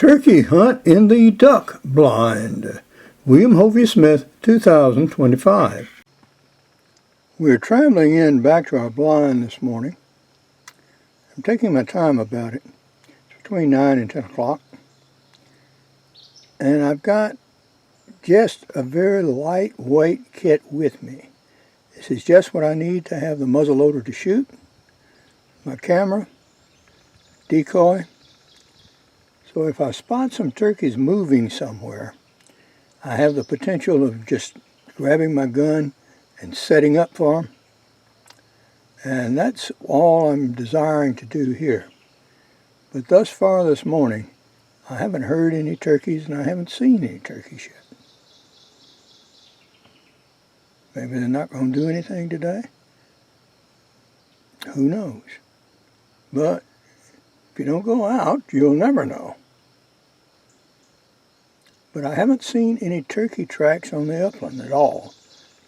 Turkey Hunt in the Duck Blind. William Hovey Smith, 2025. We're traveling back to our blind this morning. I'm taking my time about it. It's between 9 and 10 o'clock. And I've got just a very lightweight kit with me. This is just what I need to have the muzzleloader to shoot, my camera, decoy. So if I spot some turkeys moving somewhere, I have the potential of just grabbing my gun and setting up for them. And that's all I'm desiring to do here. But thus far this morning, I haven't heard any turkeys and I haven't seen any turkeys yet. Maybe they're not going to do anything today. Who knows? But if you don't go out, you'll never know. But I haven't seen any turkey tracks on the upland at all.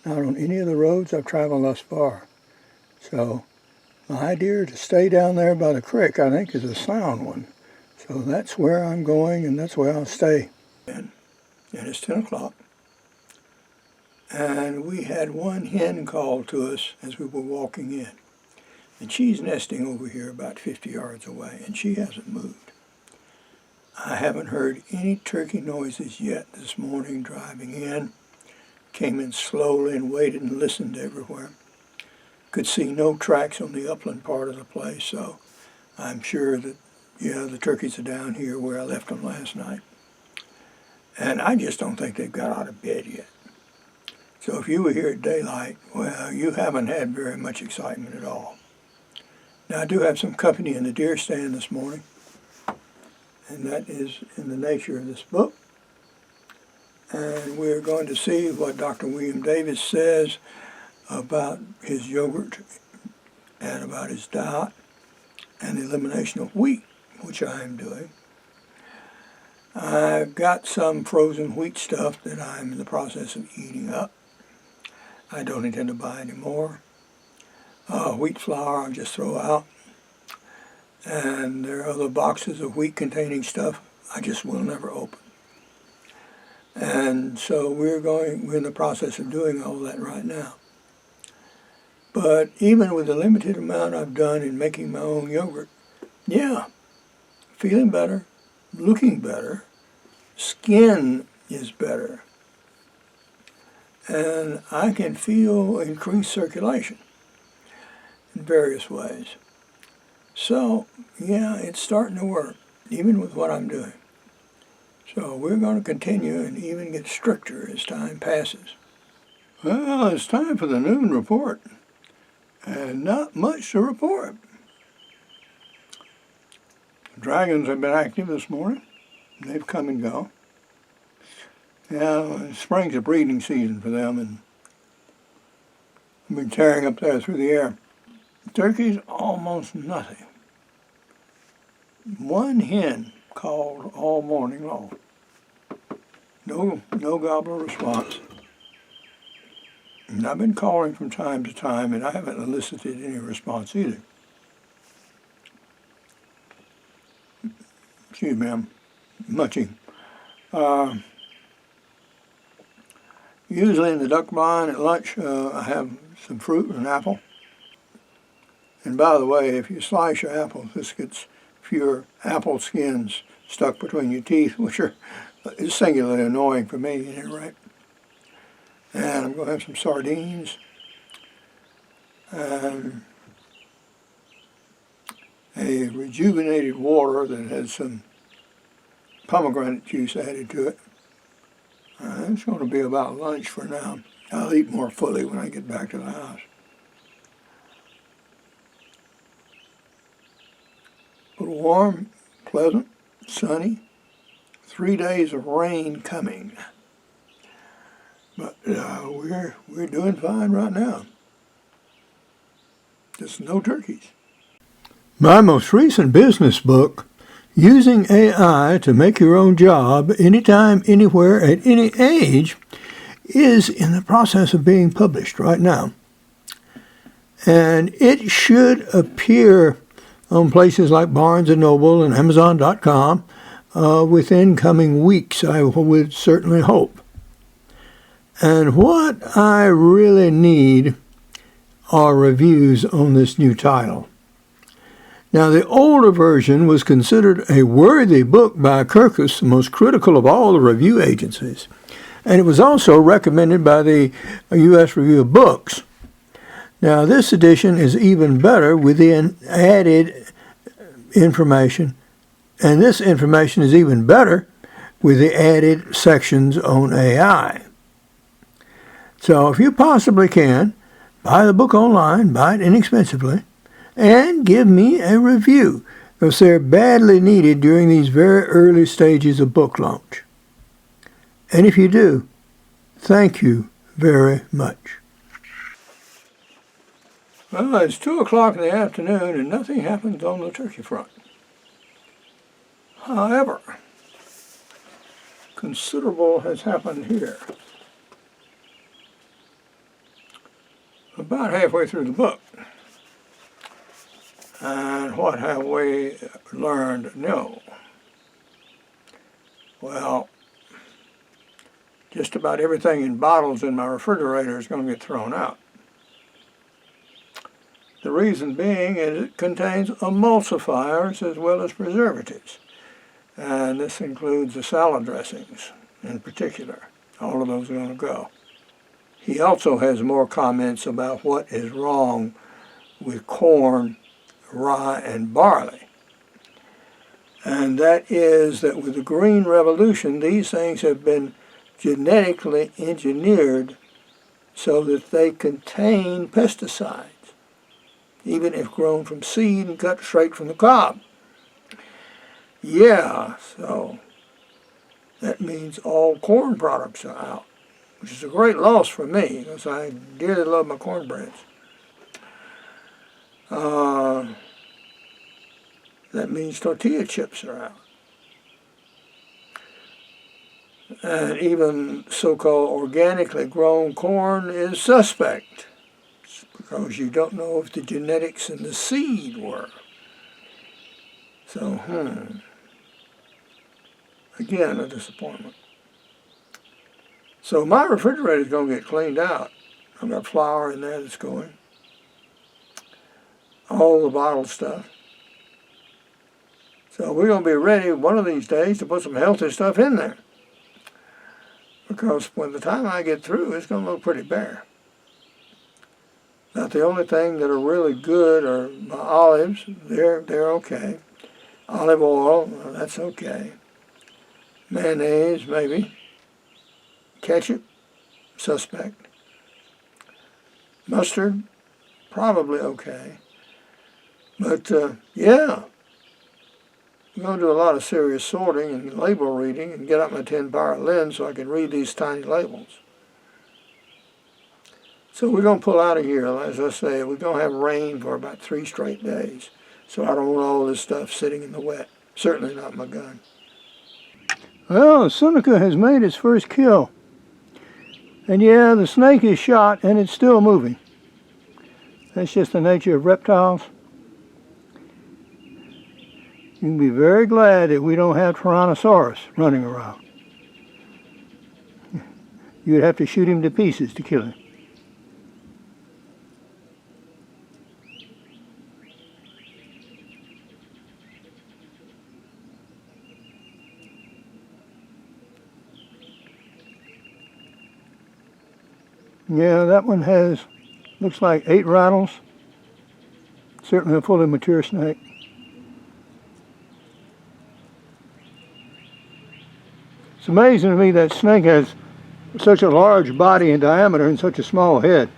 Not on any of the roads I've traveled thus far. So my idea to stay down there by the creek, I think, is a sound one. So that's where I'm going and that's where I'll stay. And it's 10 o'clock. And we had one hen call to us as we were walking in. And she's nesting over here about 50 yards away, and she hasn't moved. I haven't heard any turkey noises yet this morning driving in. Came in slowly and waited and listened everywhere. Could see no tracks on the upland part of the place, so I'm sure that, the turkeys are down here where I left them last night. And I just don't think they've got out of bed yet. So if you were here at daylight, well, you haven't had very much excitement at all. Now, I do have some company in the deer stand this morning, and that is in the nature of this book. And we're going to see what Dr. William Davis says about his yogurt and about his diet and the elimination of wheat, which I am doing. I've got some frozen wheat stuff that I'm in the process of eating up. I don't intend to buy any more. Wheat flour I'll just throw out. And there are other boxes of wheat-containing stuff I just will never open. And so we're in the process of doing all that right now. But even with the limited amount I've done in making my own yogurt, feeling better, looking better, skin is better. And I can feel increased circulation in various ways. So, it's starting to work, even with what I'm doing. So we're going to continue and even get stricter as time passes. Well, it's time for the noon report, and not much to report. Dragons have been active this morning. They've come and go. Spring's a breeding season for them, and I've been tearing up there through the air. Turkeys, almost nothing. One hen called all morning long. No gobbler response. And I've been calling from time to time, and I haven't elicited any response either. Excuse me, I'm munching. Usually in the duck blind at lunch, I have some fruit and an apple. And by the way, if you slice your apples, this gets fewer apple skins stuck between your teeth, which is singularly annoying for me at any rate. And I'm going to have some sardines. And a rejuvenated water that has some pomegranate juice added to it. It's going to be about lunch for now. I'll eat more fully when I get back to the house. But warm, pleasant, sunny, 3 days of rain coming. But we're doing fine right now. Just no turkeys. My most recent business book, Using AI to Make Your Own Job Anytime, Anywhere, at Any Age, is in the process of being published right now. And it should appear on places like Barnes & Noble and Amazon.com within coming weeks, I would certainly hope. And what I really need are reviews on this new title. Now, the older version was considered a worthy book by Kirkus, the most critical of all the review agencies. And it was also recommended by the U.S. Review of Books. Now, this edition is even better with the added information, and this information is even better with the added sections on AI. So if you possibly can, buy the book online, buy it inexpensively, and give me a review, because they're badly needed during these very early stages of book launch. And if you do, thank you very much. Well, it's 2 o'clock in the afternoon and nothing happens on the turkey front. However, considerable has happened here. About halfway through the book. And what have we learned? No. Well, just about everything in bottles in my refrigerator is going to get thrown out. The reason being is it contains emulsifiers as well as preservatives. And this includes the salad dressings in particular. All of those are going to go. He also has more comments about what is wrong with corn, rye, and barley. And that is that with the Green Revolution, these things have been genetically engineered so that they contain pesticides, even if grown from seed and cut straight from the cob. Yeah, so that means all corn products are out, which is a great loss for me because I dearly love my cornbreads. That means tortilla chips are out. And even so-called organically grown corn is suspect because you don't know if the genetics in the seed were. So, again, a disappointment. So my refrigerator is going to get cleaned out. I've got flour in there that's going. All the bottled stuff. So we're going to be ready one of these days to put some healthy stuff in there. Because by the time I get through, it's going to look pretty bare. Now, the only thing that are really good are my olives. They're okay. Olive oil, well, that's okay. Mayonnaise, maybe. Ketchup, suspect. Mustard, probably okay. But, yeah. I'm going to do a lot of serious sorting and label reading and get out my 10-power lens so I can read these tiny labels. So we're going to pull out of here. As I say, we're going to have rain for about 3 straight days. So I don't want all this stuff sitting in the wet. Certainly not my gun. Well, Senica has made its first kill. And yeah, the snake is shot and it's still moving. That's just the nature of reptiles. You can be very glad that we don't have Tyrannosaurus running around. You'd have to shoot him to pieces to kill him. Yeah, that one has, looks like 8 rattles. Certainly a fully mature snake. It's amazing to me that snake has such a large body and diameter and such a small head.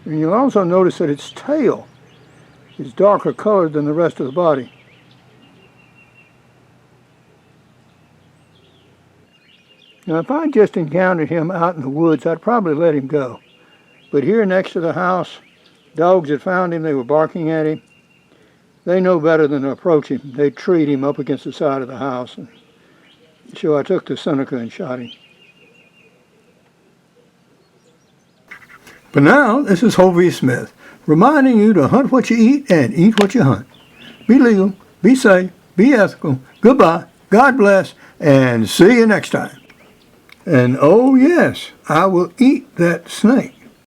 And you'll also notice that its tail is darker colored than the rest of the body. Now, if I just encountered him out in the woods, I'd probably let him go. But here next to the house, dogs had found him, they were barking at him. They know better than to approach him. They treed him up against the side of the house. And so I took the Senica and shot him. But now, this is Hovey Smith, reminding you to hunt what you eat and eat what you hunt. Be legal, be safe, be ethical. Goodbye. God bless, and see you next time. And oh yes, I will eat that snake.